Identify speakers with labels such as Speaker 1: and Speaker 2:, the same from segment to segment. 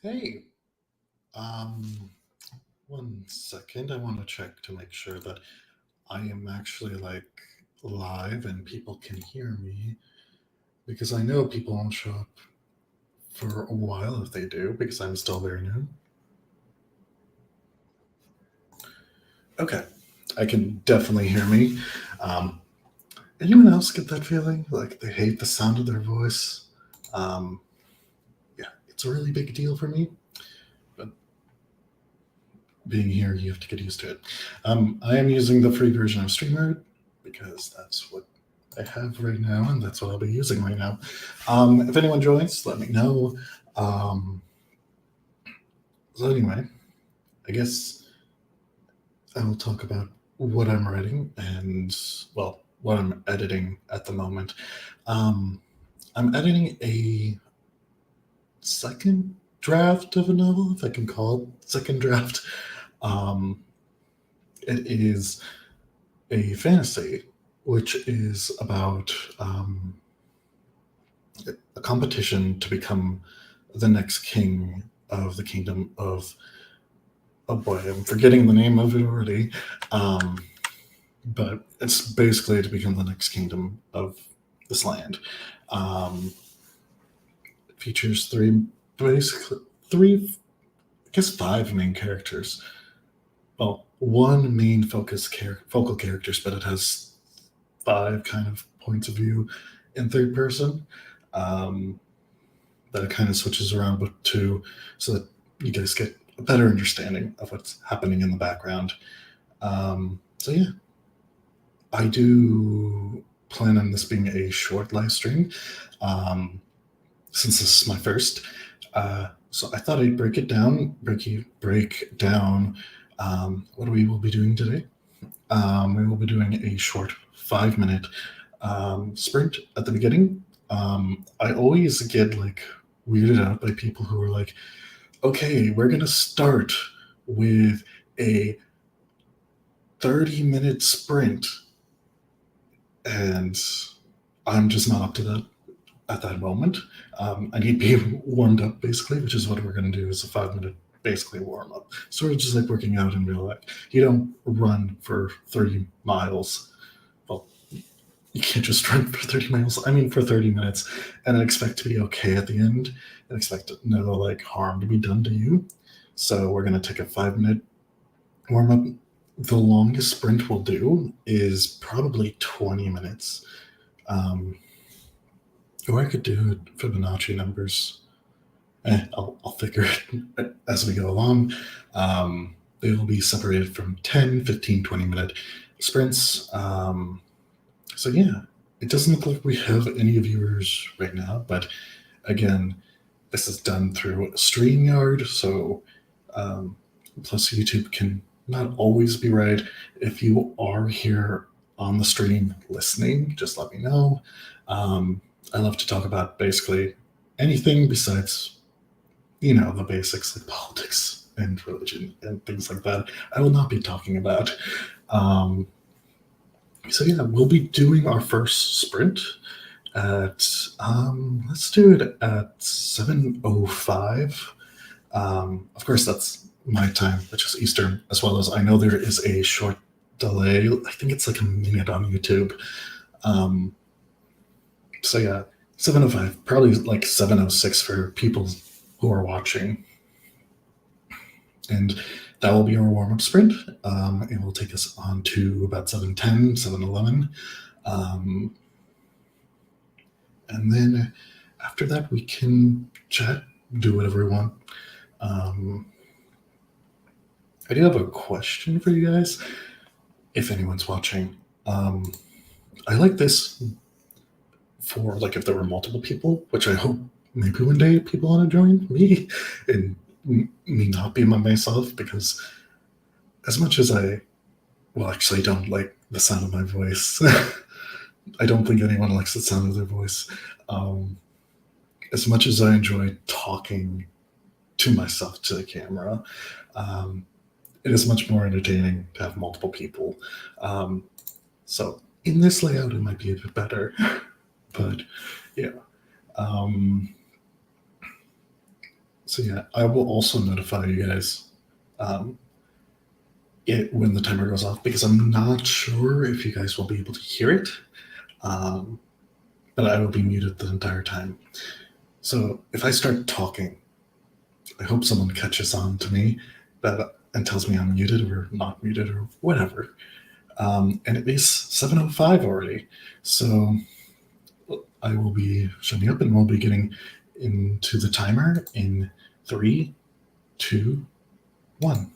Speaker 1: Hey, um, one second. I want to check to make sure that I am actually live and people can hear me because I know people won't show up for a while if they do because I'm still very new. Okay, I can definitely hear me. Um, Anyone else get that feeling like they hate the sound of their voice? Um, yeah, it's a really big deal for me. But being here, you have to get used to it. I am using the free version of StreamYard because that's what I have right now, and that's what I'll be using right now. If anyone joins, let me know. Um, so anyway, I guess I will talk about what I'm writing and well, what I'm editing at the moment. Um, I'm editing a second draft of a novel, if I can call it second draft. Um, it is a fantasy, which is about a competition to become the next king of the kingdom of. Oh boy, I'm forgetting the name of it already. Um, but it's basically to become the next kingdom of this land. Um, it features basically three, I guess five main characters. Well, one main focal characters, but it has five kind of points of view in third person. Um, that it kind of switches around with two, so that you guys get a better understanding of what's happening in the background. So yeah, I do plan on this being a short live stream, um, since this is my first. So I thought I'd break down what we will be doing today. We will be doing a short 5 minute sprint at the beginning. I always get weirded out by people who are like, okay, we're going to start with a 30-minute sprint. And I'm just not up to that at that moment. I need to be warmed up, basically, which is what we're going to do is a 5 minute basically warm up. Sort of just like working out in real life. You don't run for 30 miles. Well, you can't just run for 30 miles. I mean, for 30 minutes and expect to be okay at the end and expect no harm to be done to you. So we're going to take a 5 minute warm up. The longest sprint we'll do is probably 20 minutes. Um, or I could do Fibonacci numbers. I'll figure it as we go along. They will be separated from 10, 15, 20-minute sprints. So yeah, it doesn't look like we have any viewers right now, but again, this is done through StreamYard, so plus YouTube can not always be right. If you are here on the stream listening, just let me know. I love to talk about basically anything besides, the basics like politics and religion and things like that. I will not be talking about. Um, so yeah, we'll be doing our first sprint at let's do it at 7:05. Of course, that's my time, which is Eastern, as well as I know there is a short delay. I think it's like a minute on YouTube. Um, so yeah, 7:05, probably like 7:06 for people who are watching, and that will be our warm up sprint. It will take us on to about 7:10, 7:11. Um, and then after that, we can chat, do whatever we want. Um, I do have a question for you guys, if anyone's watching. I like this for if there were multiple people, which I hope maybe one day people want to join me and me not be by myself, because as much as I don't like the sound of my voice. I don't think anyone likes the sound of their voice. Um, as much as I enjoy talking to myself to the camera, um, it is much more entertaining to have multiple people. Um, so in this layout, it might be a bit better, but yeah. Um, So yeah, I will also notify you guys um, when the timer goes off because I'm not sure if you guys will be able to hear it, um, but I will be muted the entire time. So if I start talking, I hope someone catches on to me and tells me I'm muted or not muted or whatever. And it is 7:05 already, so I will be shutting up and we'll be getting into the timer in three, two, one.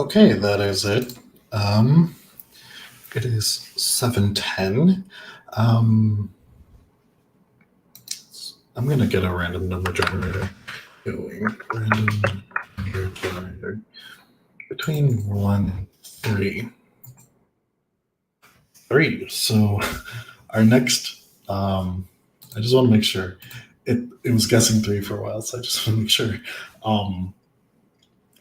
Speaker 1: Okay, that is it. Um, it is 7:10. Um, I'm gonna get a random number generator going. Random number generator between 1 and 3. 3. So our next, I just want to make sure. It was guessing 3 for a while, so I just want to make sure. Um,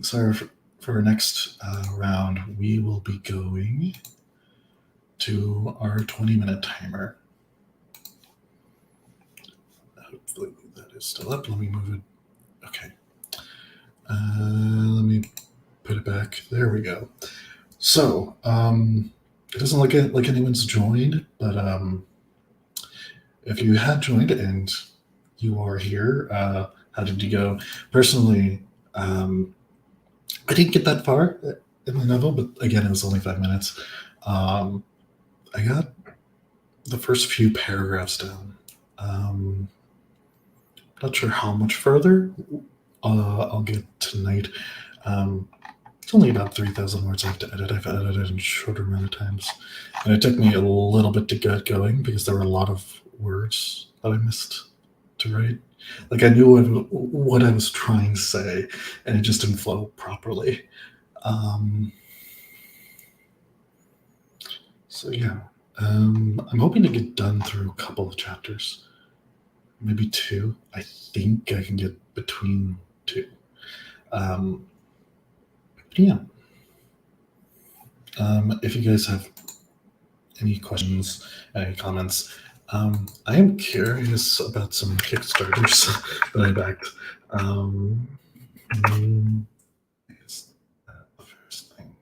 Speaker 1: so for our next round, we will be going to our 20-minute timer. Hopefully that is still up. Let me move it. Okay. Let me put it back. There we go. So, it doesn't look like anyone's joined, but if you had joined and you are here, how did you go? Personally, I didn't get that far in my novel, but again, it was only 5 minutes. I got the first few paragraphs down. Not sure how much further I'll get tonight. It's only about 3,000 words I have to edit. I've edited in a shorter amount of times. And it took me a little bit to get going because there were a lot of words that I missed to write. Like I knew what I was trying to say, and it just didn't flow properly. So yeah, I'm hoping to get done through a couple of chapters, maybe 2. I think I can get between 2. But yeah, if you guys have any questions, any comments, I am curious about some Kickstarters that I backed. Is that the first thing?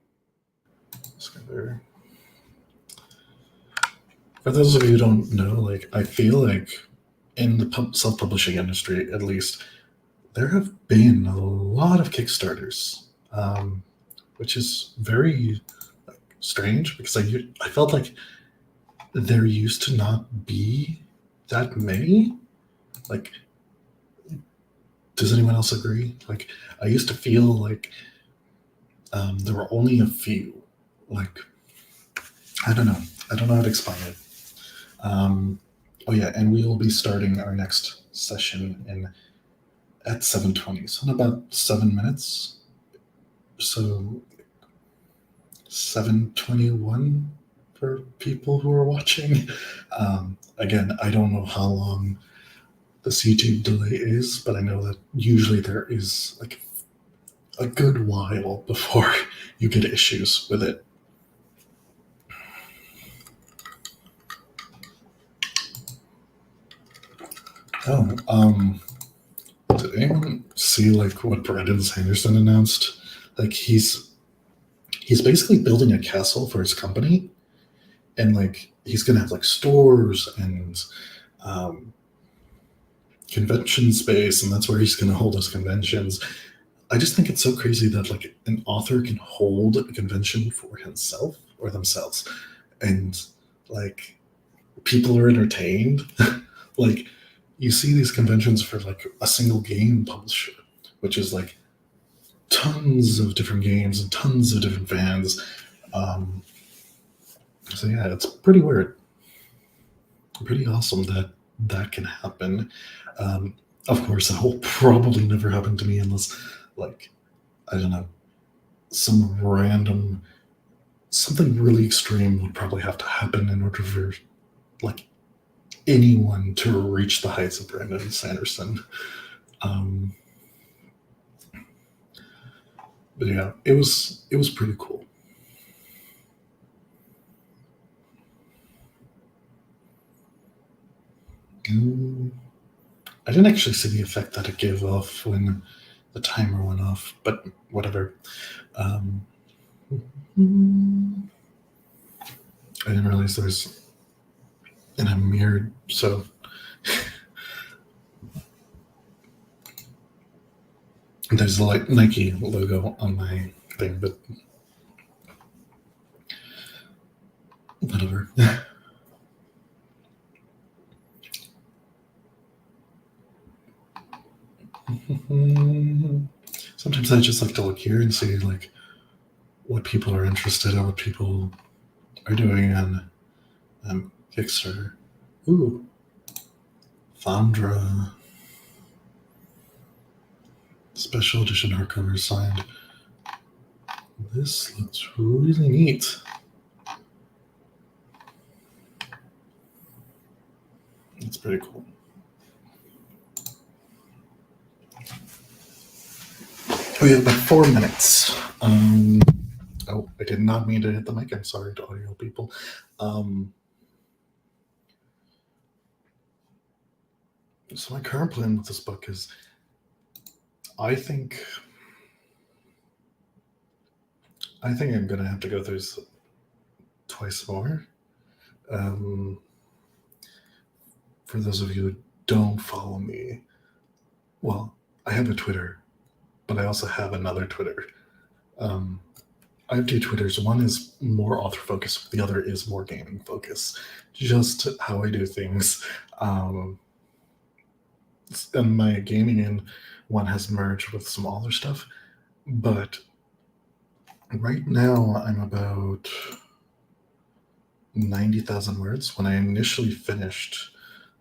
Speaker 1: For those of you who don't know, like I feel like in the self-publishing industry, at least, there have been a lot of Kickstarters, which is very strange because I felt like there used to not be that many. Like, does anyone else agree? Like, I used to feel like there were only a few. Like, I don't know. I don't know how to explain it. Oh yeah, and we will be starting our next session at 7:20, so in about 7 minutes. So 7:21 for people who are watching. Again, I don't know how long this YouTube delay is, but I know that usually there is like a good while before you get issues with it. Oh, did anyone see like what Brandon Sanderson announced? Like he's basically building a castle for his company, and like he's gonna have like stores and um, convention space, and that's where he's gonna hold his conventions. I just think it's so crazy that like an author can hold a convention for himself or themselves, and like people are entertained. Like you see these conventions for like a single game publisher, which is like tons of different games and tons of different fans. So yeah, it's pretty weird, pretty awesome that that can happen. Of course, that will probably never happen to me unless, like, I don't know, some random something really extreme would probably have to happen in order for like anyone to reach the heights of Brandon Sanderson. Um, but yeah, it was pretty cool. Mm, I didn't actually see the effect that it gave off when the timer went off, but whatever. Um, I didn't realize there was and I'm mirrored, so there's the like Nike logo on my thing, but whatever. Sometimes I just like to look here and see like what people are interested in, what people are doing on Kickstarter. Ooh, Fandra. Special edition hardcover signed. This looks really neat. It's pretty cool. We have about 4 minutes. Oh, I did not mean to hit the mic. I'm sorry to audio people. So my current plan with this book is, I think I'm gonna have to go through twice more. For those of you who don't follow me, well, I have a Twitter, but I also have another Twitter. I have 2 Twitters. One is more author focused, the other is more gaming focused. Just how I do things. And my gaming one has merged with some other stuff. But right now I'm about 90,000 words. When I initially finished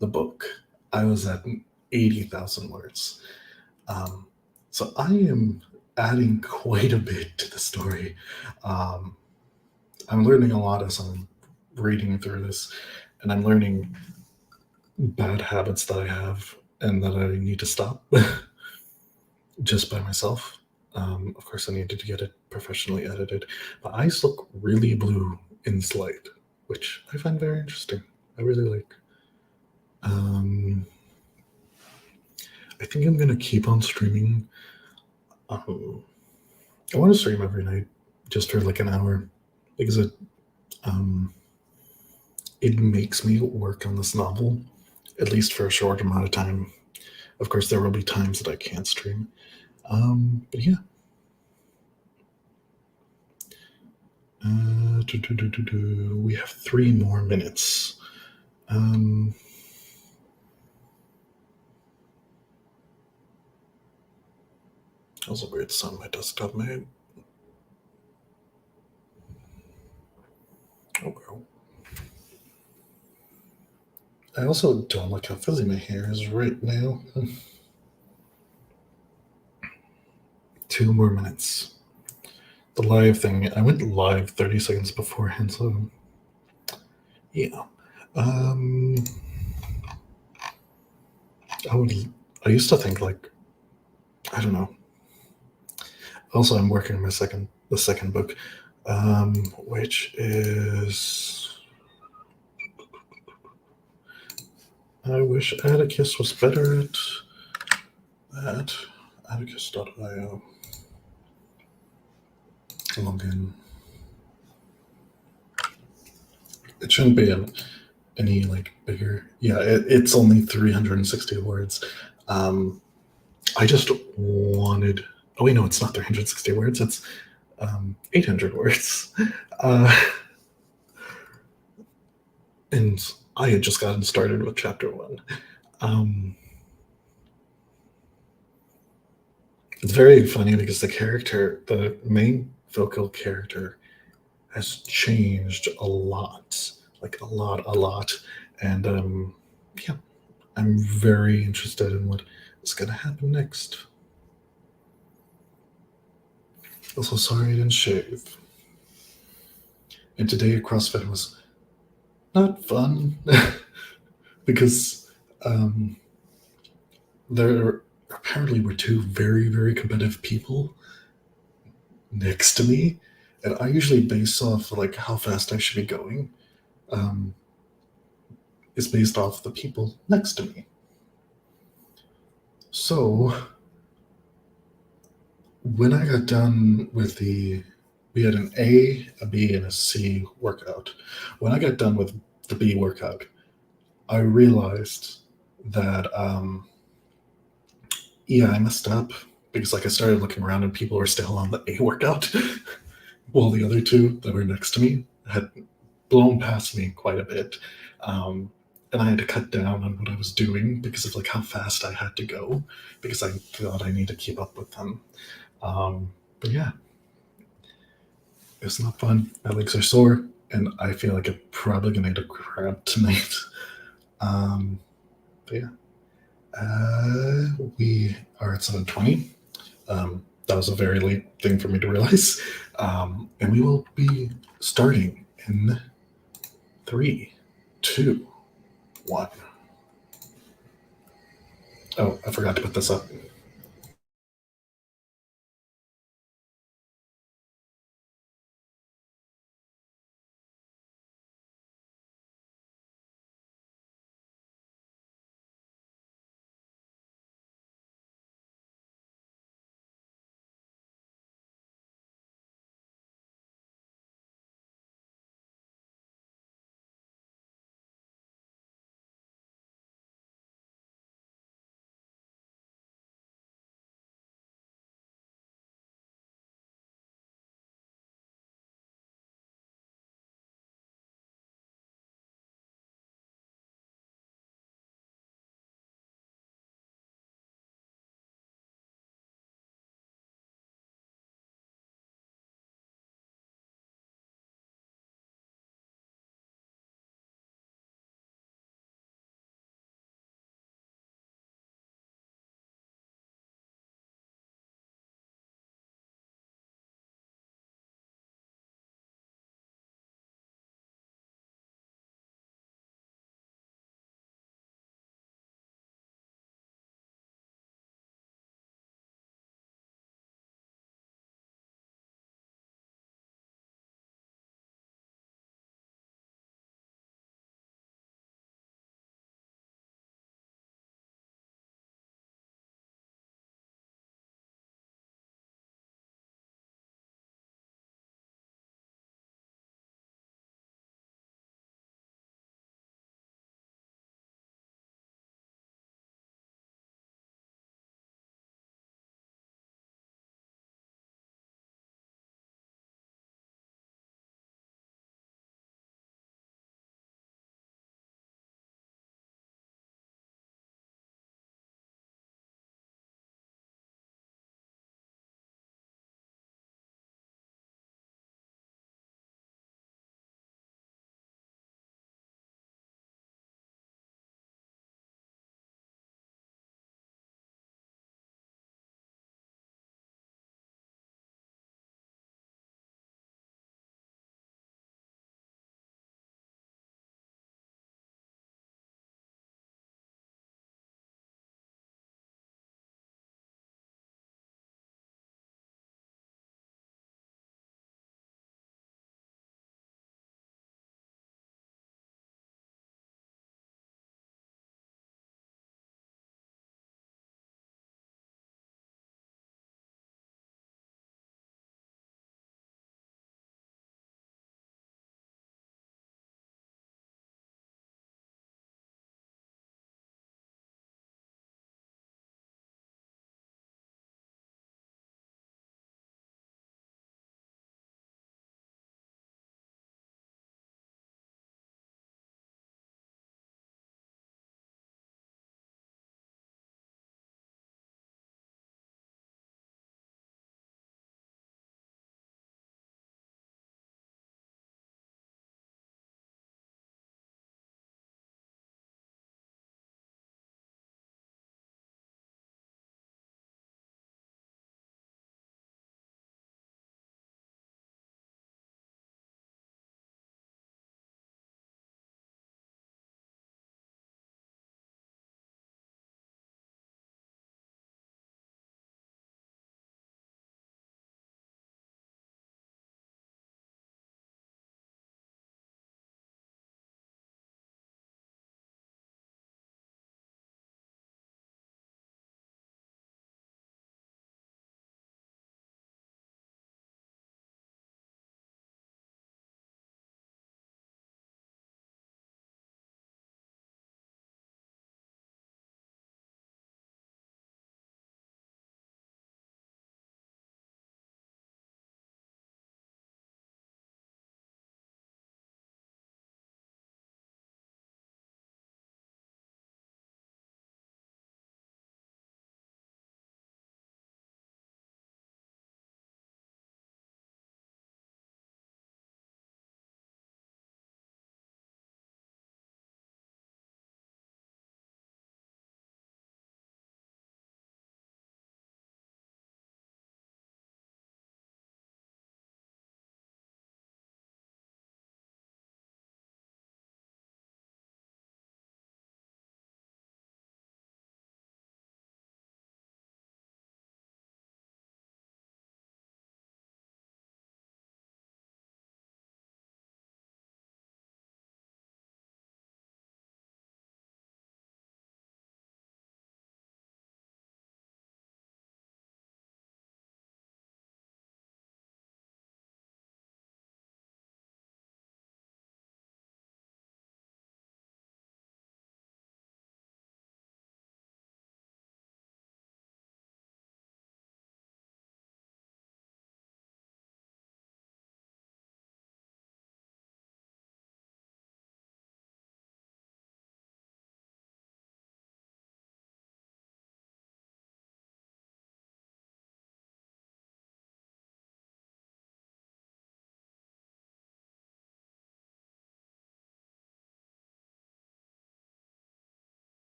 Speaker 1: the book, I was at 80,000 words. So I am adding quite a bit to the story. I'm learning a lot as I'm reading through this, and I'm learning bad habits that I have and that I need to stop just by myself. Of course, I needed to get it professionally edited. My eyes look really blue in this light, which I find very interesting. I really like. I think I'm gonna keep on streaming. I want to stream every night, just for like an hour, because it makes me work on this novel, at least for a short amount of time. Of course, there will be times that I can't stream. But yeah. We have 3 more minutes. That was a weird sound my desktop made. Oh well. I also don't like how fuzzy my hair is right now. 2 more minutes. The live thing, I went live 30 seconds beforehand, so yeah. I used to think, like, I don't know. Also, I'm working on the second book, which is, I wish Atticus was better at that. Atticus.io. Log in. It shouldn't be any like bigger. Yeah, it's only 360 words. I just wanted. Oh wait, no, it's not 360 words. It's 800 words. And I had just gotten started with chapter 1. It's very funny because the main focal character, has changed a lot, like a lot. And yeah, I'm very interested in what is going to happen next. Also, sorry I didn't shave. And today at CrossFit was not fun because there apparently were 2 very, very competitive people next to me, and I usually base off like how fast I should be going. Is based off the people next to me. So when I got done with we had an A, a B, and a C workout. When I got done with the B workout, I realized that I messed up because like I started looking around and people were still on the A workout while the other 2 that were next to me had blown past me quite a bit. And I had to cut down on what I was doing because of like how fast I had to go, because I thought I need to keep up with them. But yeah, It's not fun. My legs are sore, and I feel like I'm probably gonna eat a crab tonight. But yeah, we are at 7:20. That was a very late thing for me to realize, and we will be starting in 3, 2, 1. Oh, I forgot to put this up.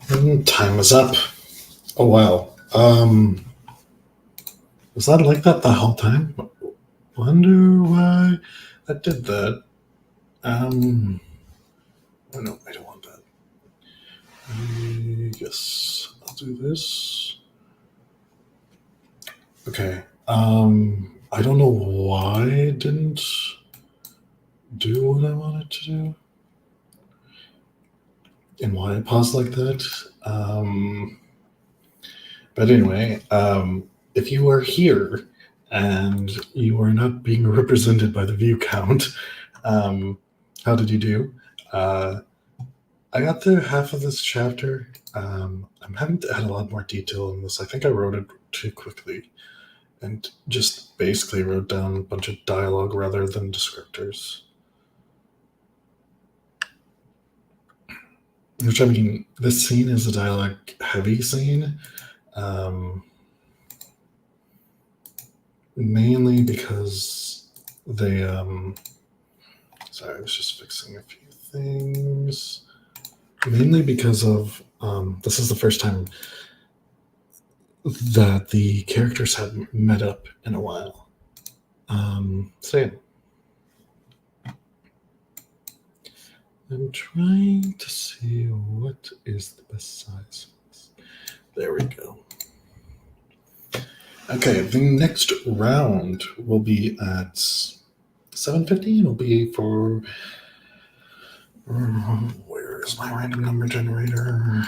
Speaker 1: Time is up. Oh wow. Was that like that the whole time? Wonder why I did that. Oh no, I don't want that. I guess I'll do this. Okay. I don't know why I didn't do what I wanted to do. And why I paused like that. But anyway, if you are here and you are not being represented by the view count, how did you do? I got through half of this chapter. I'm having to add a lot more detail in this. I think I wrote it too quickly and just basically wrote down a bunch of dialogue rather than descriptors. Which, I mean, this scene is a dialogue heavy scene. Mainly because they sorry, I was just fixing a few things. Mainly because of this is the first time that the characters had met up in a while. So yeah. I'm trying to see what is the best size. There we go. Okay, the next round will be at 7:15. It'll be for where is my random number generator?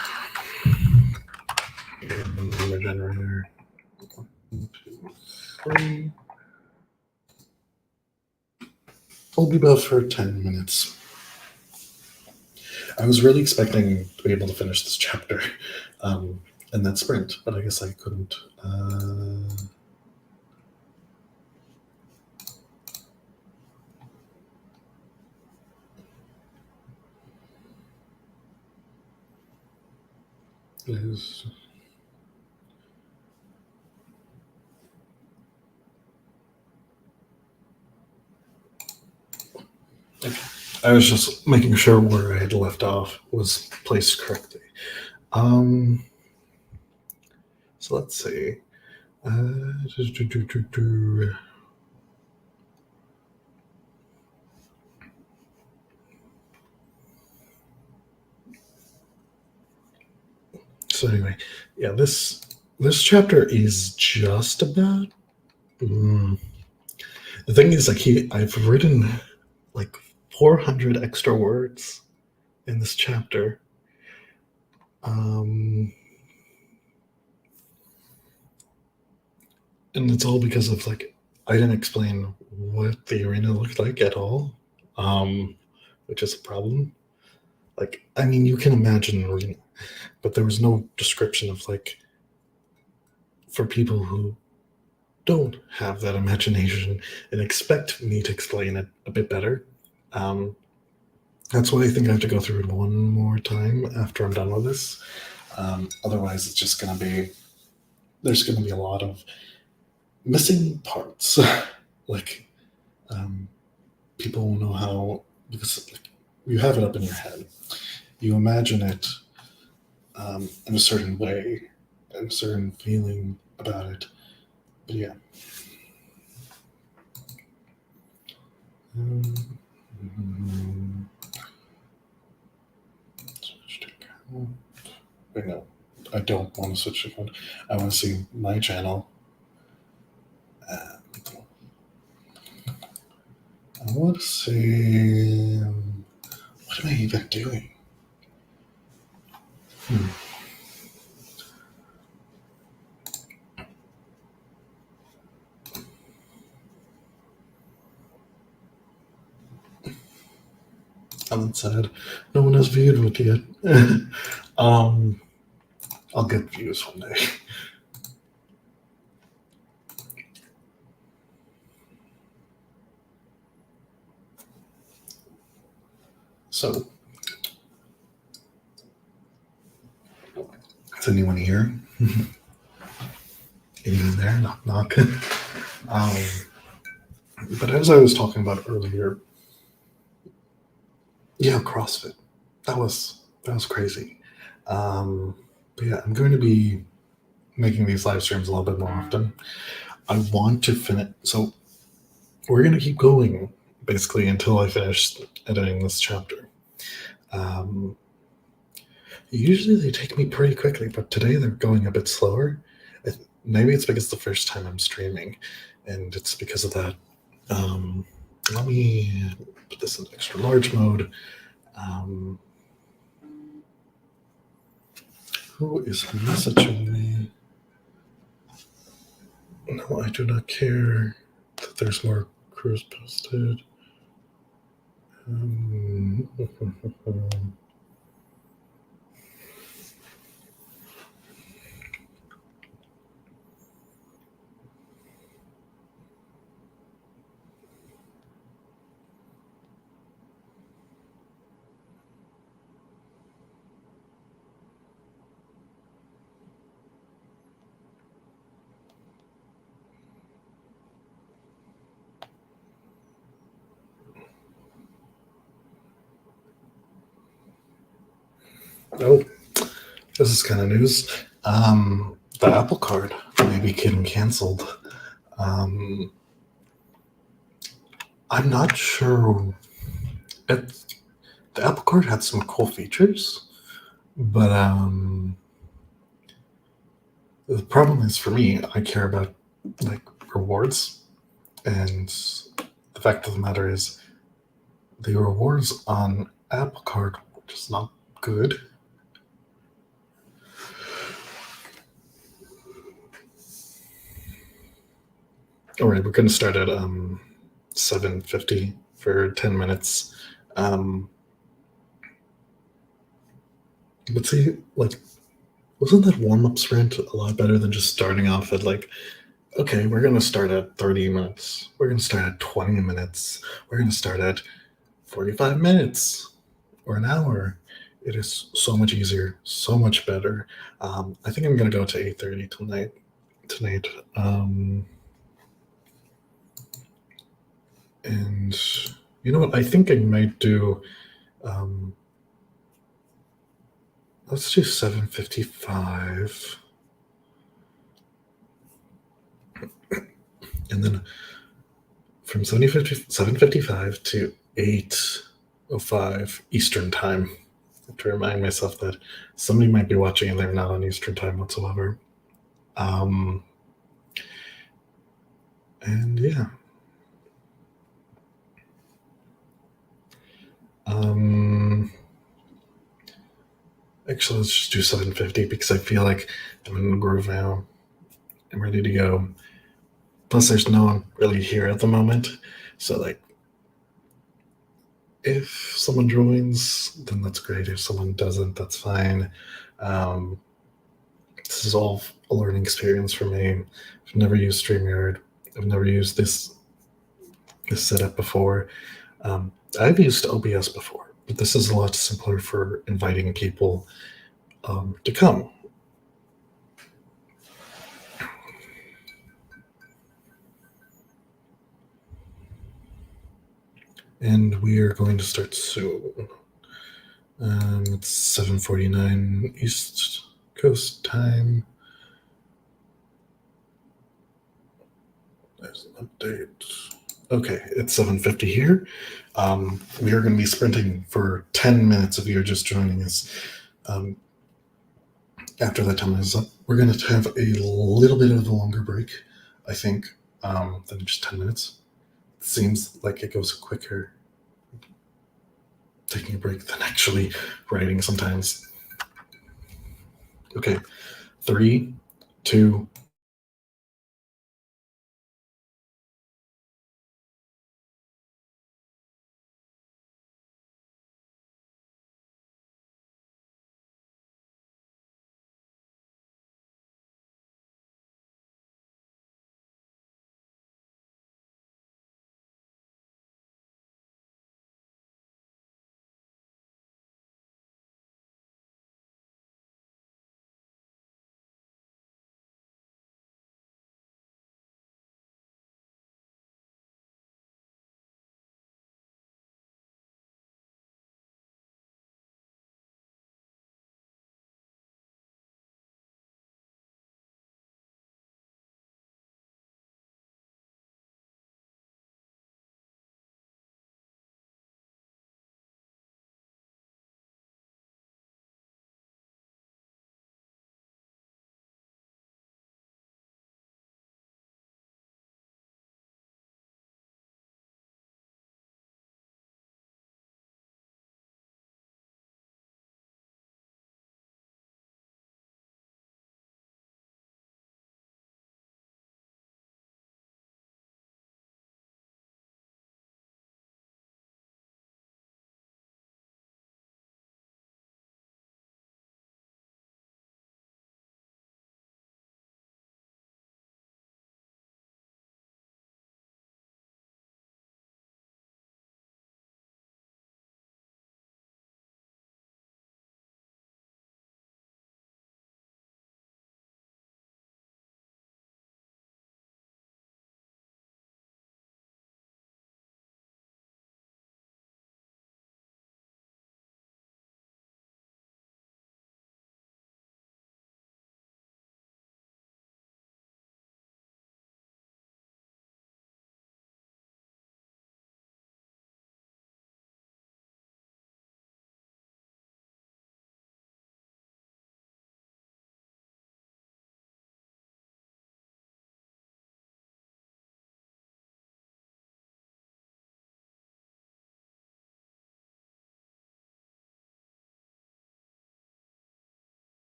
Speaker 1: Number generator. 1, 2, 3. We'll be about for 10 minutes. I was really expecting to be able to finish this chapter in that sprint, but I guess I couldn't. Is okay. I was just making sure where I had left off was placed correctly. So let's see. So anyway, yeah, this chapter is just about. The thing is, like, I've written like 400 extra words in this chapter. And it's all because of, like, I didn't explain what the arena looked like at all, which is a problem. Like, I mean, you can imagine an arena, but there was no description of, like, for people who don't have that imagination and expect me to explain it a bit better. That's why I think I have to go through it one more time after I'm done with this. Otherwise, it's just going to be, there's going to be a lot of missing parts. Like, people will know how, because, like, you have it up in your head. You imagine it in a certain way, and a certain feeling about it. But yeah. Switch to account. Wait, no. I don't want to switch to account. I want to see my channel. I want to see. What am I even doing? I'm sad. No one has viewed it yet. I'll get views one day. So, is anyone here? Anyone there? Knock, knock. But as I was talking about earlier, yeah, CrossFit. That was crazy. Um, but yeah, I'm going to be making these live streams a little bit more often. I want to finish, so we're going to keep going basically until I finish editing this chapter. Um, Usually they take me pretty quickly, but today they're going a bit slower. Maybe it's because it's the first time I'm streaming, and it's because of that. Um, Let me put this in extra large mode. Um, who is messaging me? No, I do not care that there's more crews posted. Um, oh, this is kind of news. The Apple Card may be getting canceled. Um, I'm not sure. It, the Apple Card had some cool features, but the problem is for me, I care about like rewards, and the fact of the matter is, the rewards on Apple Card were just not good. All right, we're gonna start at 7:50 for 10 minutes. Um, but see, like, wasn't that warm up sprint a lot better than just starting off at like, okay, we're gonna start at 30 minutes, we're gonna start at 20 minutes, we're gonna start at 45 minutes or an hour. It is so much easier, so much better. I think I'm gonna go to 8:30 tonight. Tonight, and you know what? I think I might do. Um, let's do 7:55, and then from 7:55 to 8:05 Eastern time. I have to remind myself that somebody might be watching and they're not on Eastern time whatsoever. Um, and yeah. Um, Actually, let's just do 7:50 because I feel like I'm in the groove now. I'm ready to go. Plus, there's no one really here at the moment. So, like, if someone joins, then that's great. If someone doesn't, that's fine. Um, this is all a learning experience for me. I've never used StreamYard. I've never used this setup before. I've used OBS before, but this is a lot simpler for inviting people to come. And we are going to start soon. It's 7:49 East Coast time. There's an update. Okay, it's 7:50 here. We are going to be sprinting for 10 minutes if you're just joining us. After that time is up, we're going to have a little bit of a longer break, I think, than just 10 minutes. It seems like it goes quicker taking a break than actually writing sometimes. Okay, 3, 2,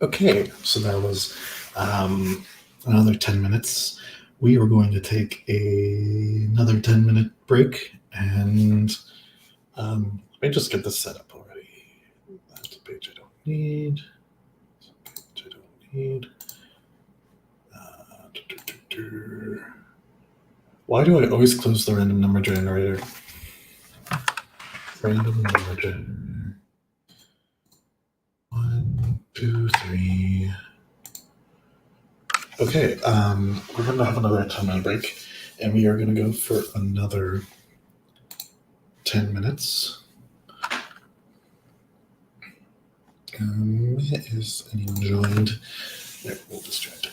Speaker 1: Okay, so that was another 10 minutes. We are going to take another 10-minute break, and let me just get this set up already. That's a page I don't need. That's a page I don't need. Why do I always close the random number generator? Random number generator. 1, 2, 3. Okay, we're going to have another 10-minute break, and we are going to go for another 10 minutes. Is anyone joined? Yeah, we'll distract.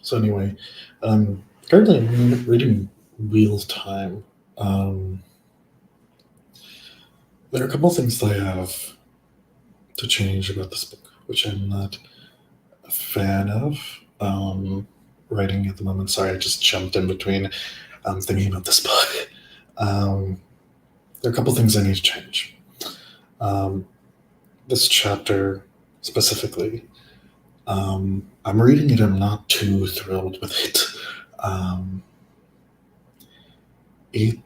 Speaker 1: So anyway, currently I'm reading Wheels Time. There are a couple things that I have to change about this book, which I'm not a fan of writing at the moment. Sorry, I just jumped in between thinking about this book. There are a couple things I need to change. This chapter specifically, I'm reading it, I'm not too thrilled with it. It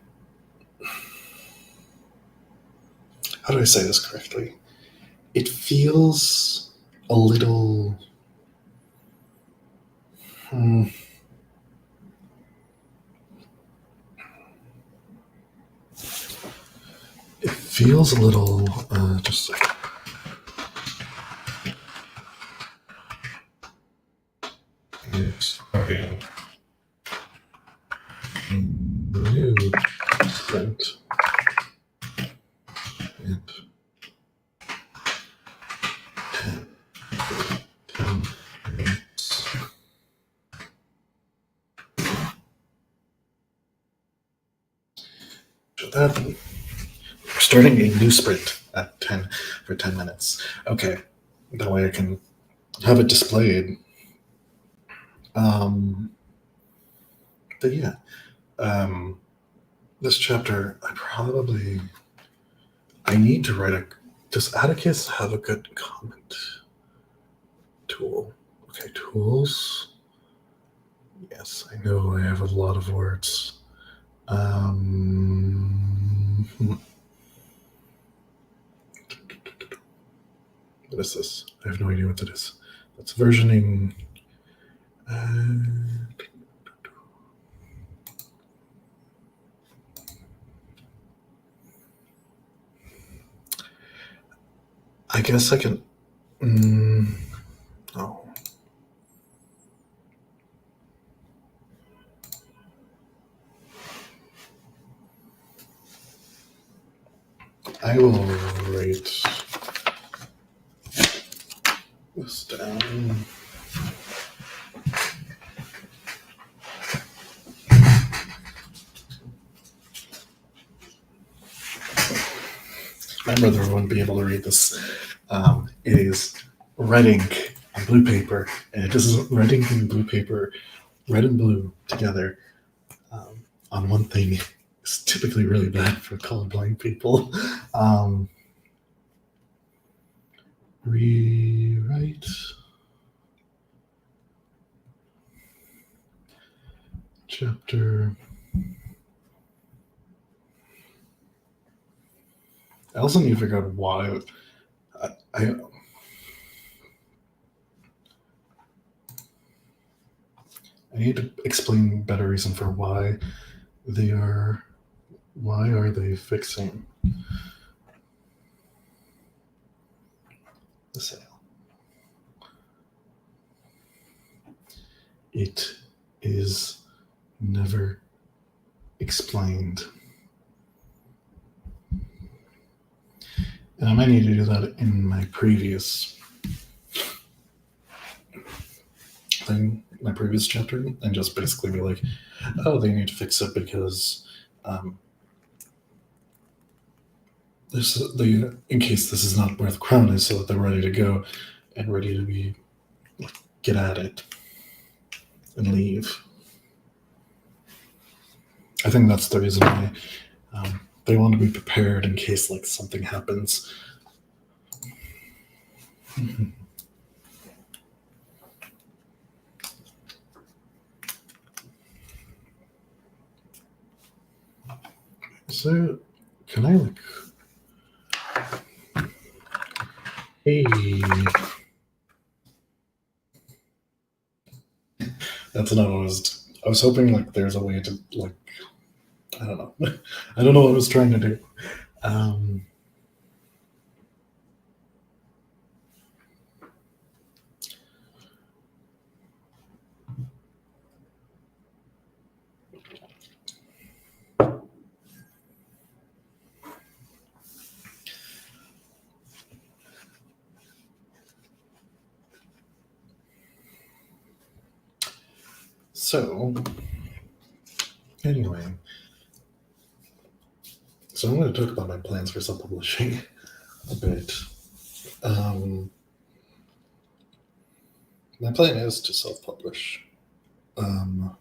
Speaker 1: how do I say this correctly? It feels a little it feels a little just a second. It's okay. New print. And 10 minutes. So that we're starting a new sprint at 10 for 10 minutes. Okay, that way I can have it displayed. But yeah, this chapter I need to write does Atticus have a good comment tool? Okay, tools. Yes, I know I have a lot of words. What is this? I have no idea what that is. That's versioning. I guess I can. Oh. I will write this down. My brother wouldn't be able to read this. It is red ink on blue paper, and it is red ink and blue paper, red and blue together on one thing. It's typically really bad for colorblind people. Rewrite. Chapter. I also need to figure out why. I need to explain better reason for why are they fixing the sale? It is never explained. And I might need to do that in my previous thing, my previous chapter, and just basically be like, oh, they need to fix it because in case this is not where the crown is, so that they're ready to go and ready to be get at it and leave. I think that's the reason why they want to be prepared in case like something happens. So, can I like? Hey, that's not what I was. I was hoping like there's a way to like. I don't know. I don't know what I was trying to do. Um, so anyway, so I'm going to talk about my plans for self-publishing a bit. Um, my plan is to self-publish. Um,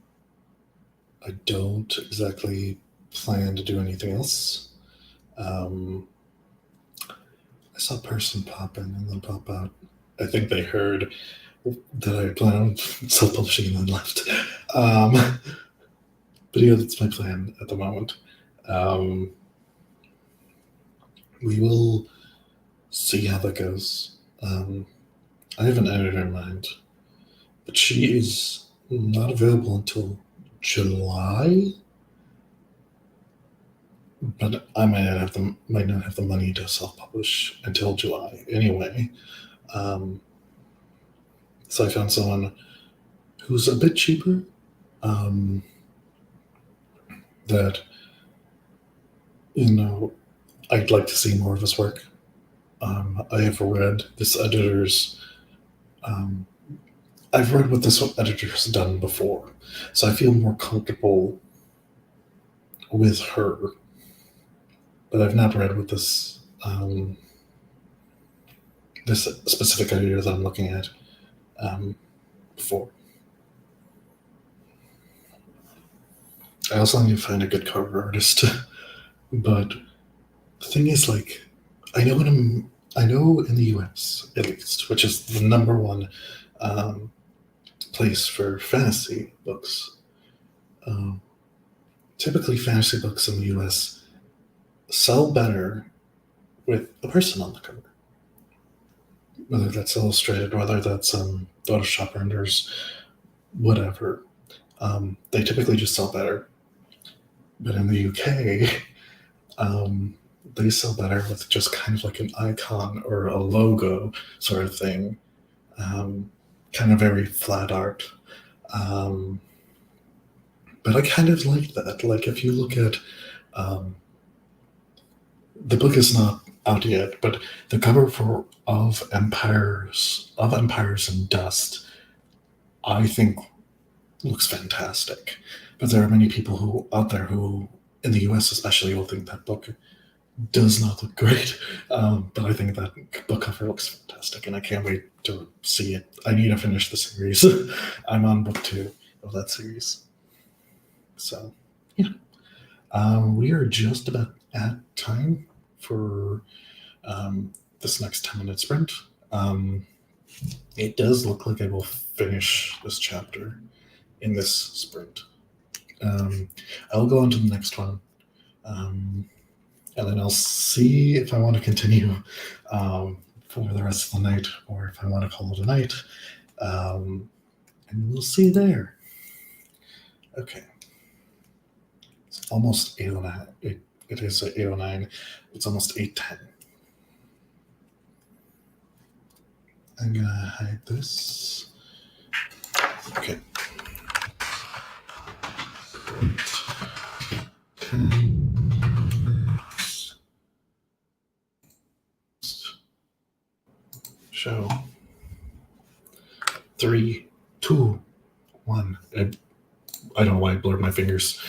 Speaker 1: I don't exactly plan to do anything else. Um, I saw a person pop in and then pop out. I think they heard that I plan on self-publishing and then left. Um, but yeah, that's my plan at the moment. Um, we will see how that goes. I have an editor in mind, but she is not available until July. But I might not have the money to self-publish until July anyway. Um, so I found someone who's a bit cheaper. Um, that you know I'd like to see more of his work. I have read this editor's. Um, I've read what this editor's done before, so I feel more comfortable with her. But I've not read what this specific editor that I'm looking at before. I also need to find a good cover artist, but the thing is, like, I know in the U.S. at least, which is the number one um, place for fantasy books. Um, Typically, fantasy books in the U.S. sell better with a person on the cover, whether that's illustrated, whether that's Photoshop renders, whatever. They typically just sell better. But in the UK, um, they sell better with just kind of like an icon or a logo sort of thing, um, kind of very flat art. Um, but I kind of like that. Like if you look at um, the book is not out yet, but the cover for Empires and Dust, I think looks fantastic. But there are many people who out there who, in the US especially, will think that book does not look great. But I think that book cover looks fantastic, and I can't wait to see it. I need to finish the series. I'm on book 2 of that series. So, yeah. We are just about at time for this next 10-minute sprint. Um, it does look like I will finish this chapter in this sprint. I'll go on to the next one. And then I'll see if I want to continue for the rest of the night or if I want to call it a night. And we'll see there. Okay. It's almost 8:09. It is 8:09. It's almost 8:10. I'm going to hide this. Okay. 10 show. 3, 2, 1. I don't know why I blurred my fingers.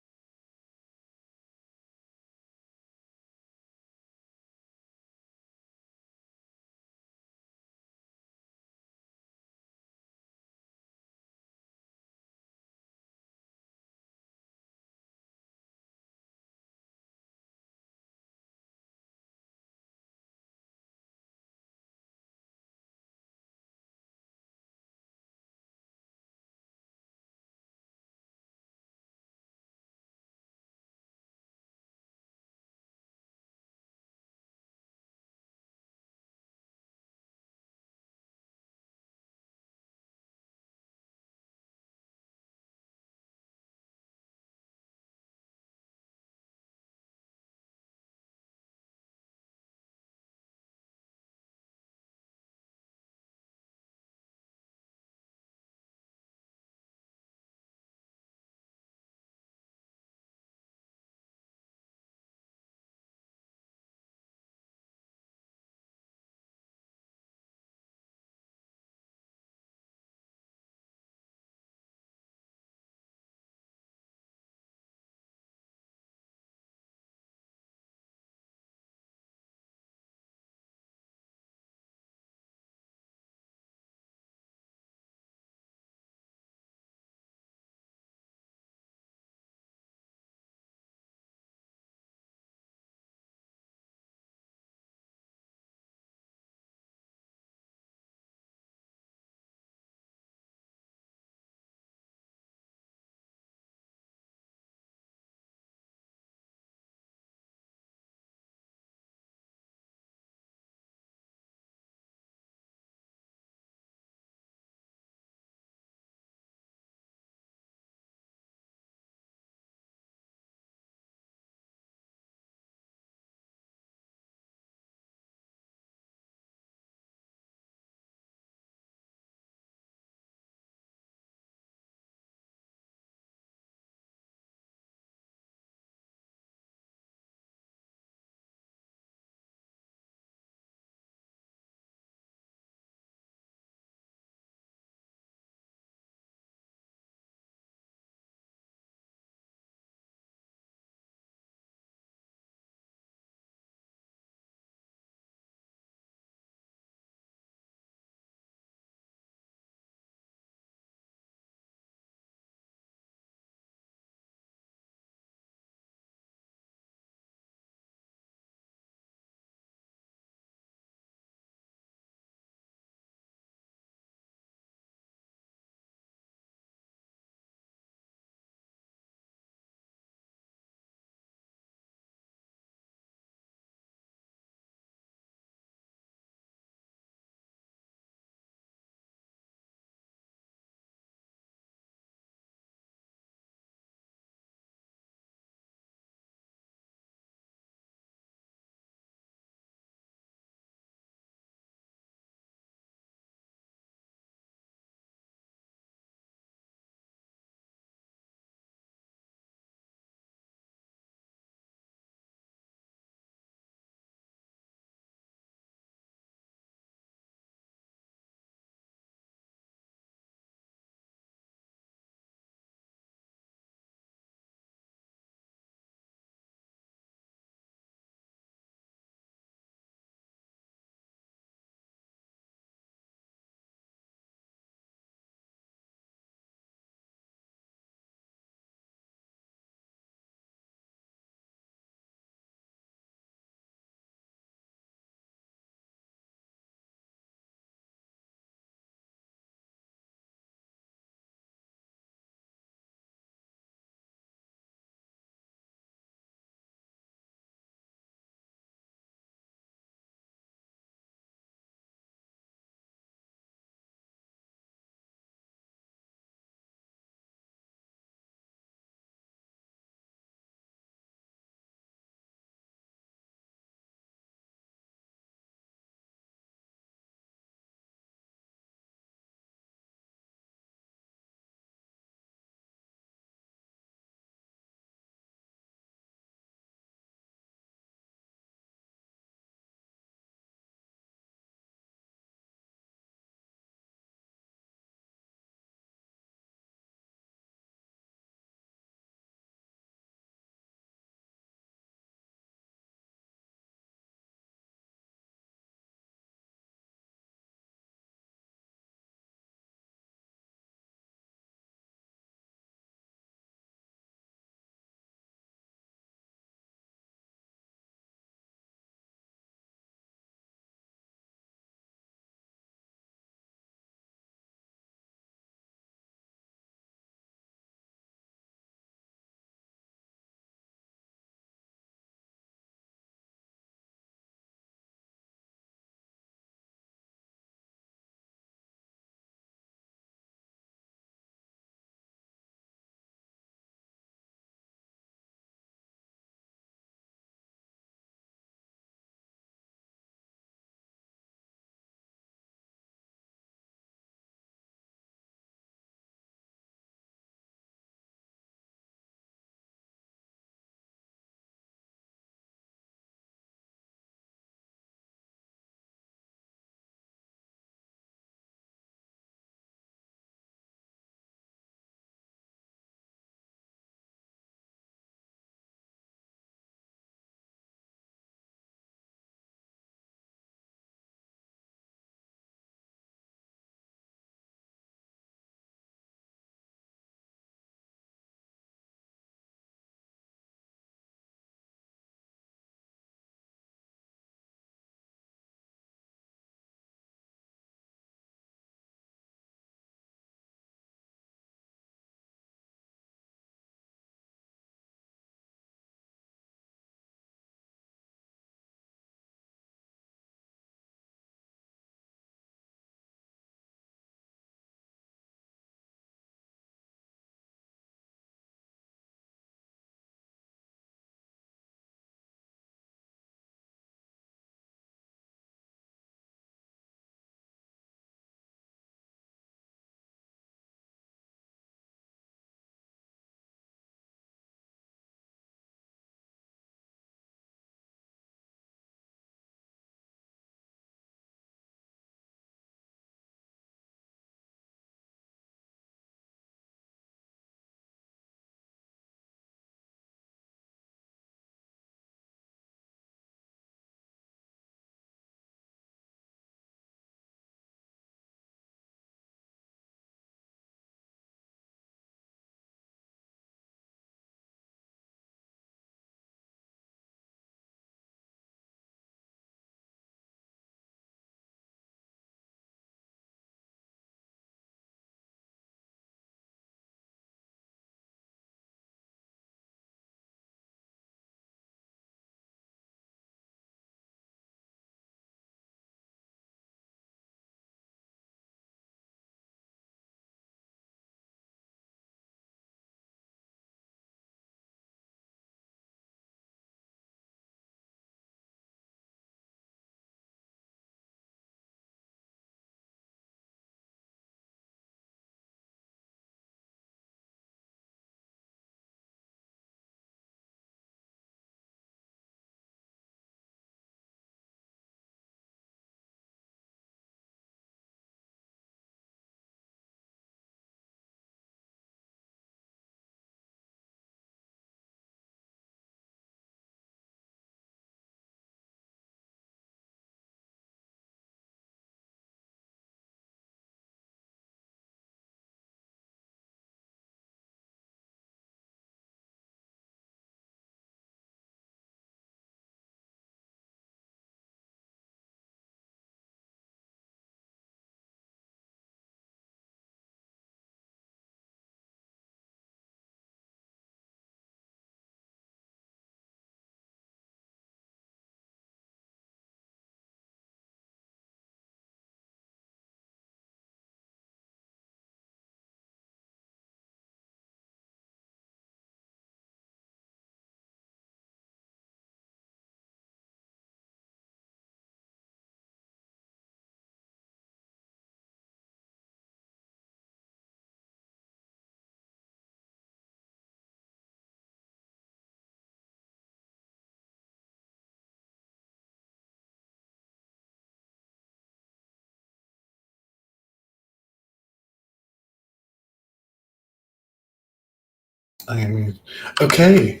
Speaker 1: I mean, okay.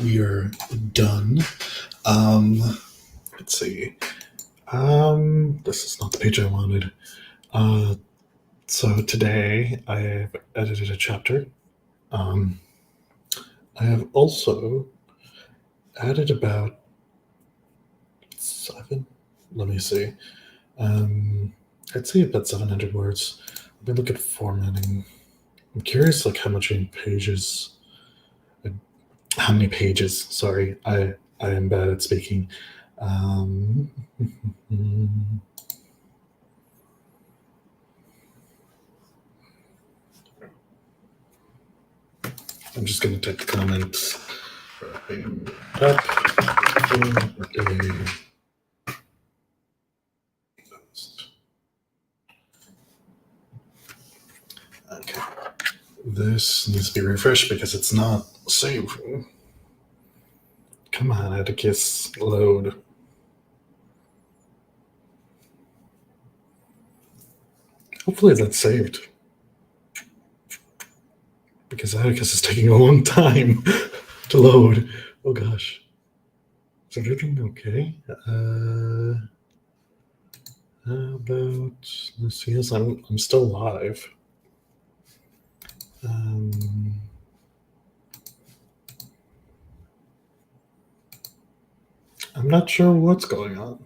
Speaker 1: We are done. Um, let's see. This is not the page I wanted. Uh, so today I have edited a chapter. Um, I have also added about seven. Let me see. Um, I'd say about 700 words. Let me look at formatting. I'm curious, like how many pages. How many pages? Sorry, I am bad at speaking. Um, I'm just going to type the comments. Okay. This needs to be refreshed because it's not saving. Come on, Atticus, load. Hopefully that's saved. Because Atticus is taking a long time to load. Oh gosh. Is everything okay? How about, let's see, yes, I'm still live. I'm not sure what's going on.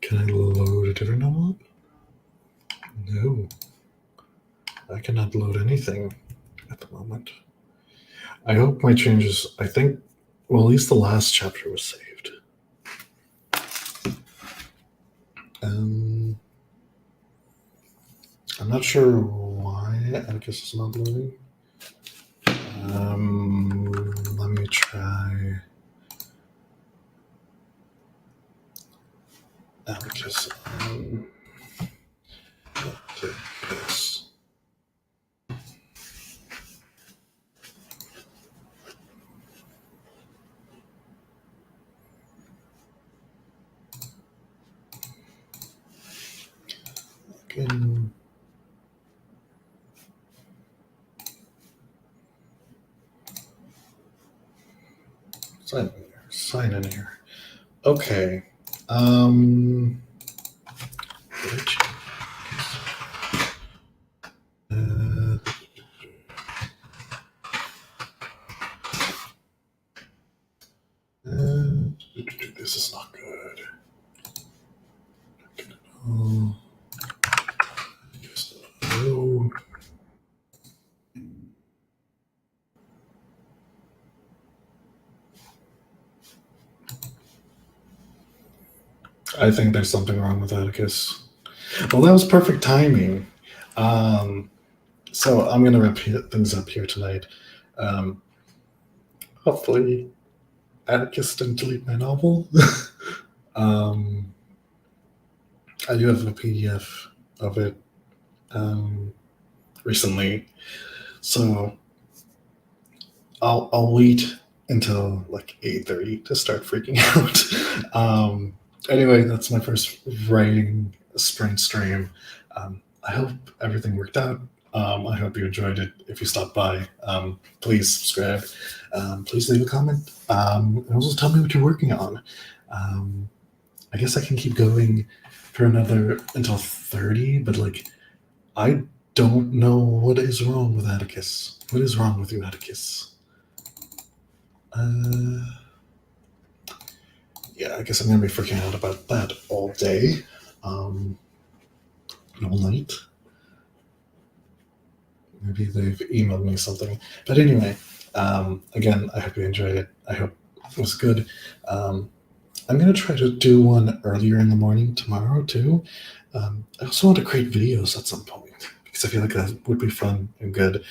Speaker 1: Can I load a different envelope? No. I cannot load anything at the moment. I hope my changes, I think, well, at least the last chapter was saved. I'm not sure why Atticus is not loading. Let me try Atticus. Atticus. Again. Sign in here. Okay. This is not good. I think there's something wrong with Atticus. Well, that was perfect timing. So I'm going to wrap things up here tonight. Hopefully, Atticus didn't delete my novel. I do have a PDF of it recently, so I'll wait until like 8:30 to start freaking out. Anyway, that's my first writing sprint stream. I hope everything worked out. I hope you enjoyed it. If you stopped by, please subscribe. Please leave a comment. And also tell me what you're working on. I guess I can keep going for another until 30, but like, I don't know what is wrong with Atticus. What is wrong with you, Atticus? Yeah, I guess I'm gonna be freaking out about that all day, and all night. Maybe they've emailed me something, but anyway, again, I hope you enjoyed it. I hope it was good. I'm gonna try to do one earlier in the morning tomorrow too. I also want to create videos at some point because I feel like that would be fun and good.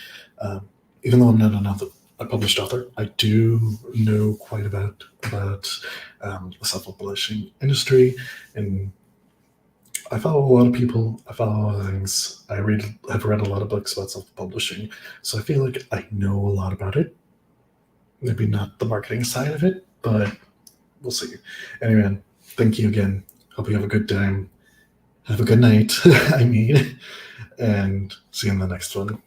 Speaker 1: Even though I'm not a published author, I do know quite about the self-publishing industry, and I follow a lot of people. I follow a lot of things. Have read a lot of books about self-publishing, so I feel like I know a lot about it. Maybe not the marketing side of it, but we'll see. Anyway, thank you again. Hope you have a good time. Have a good night. I mean, and see you in the next one.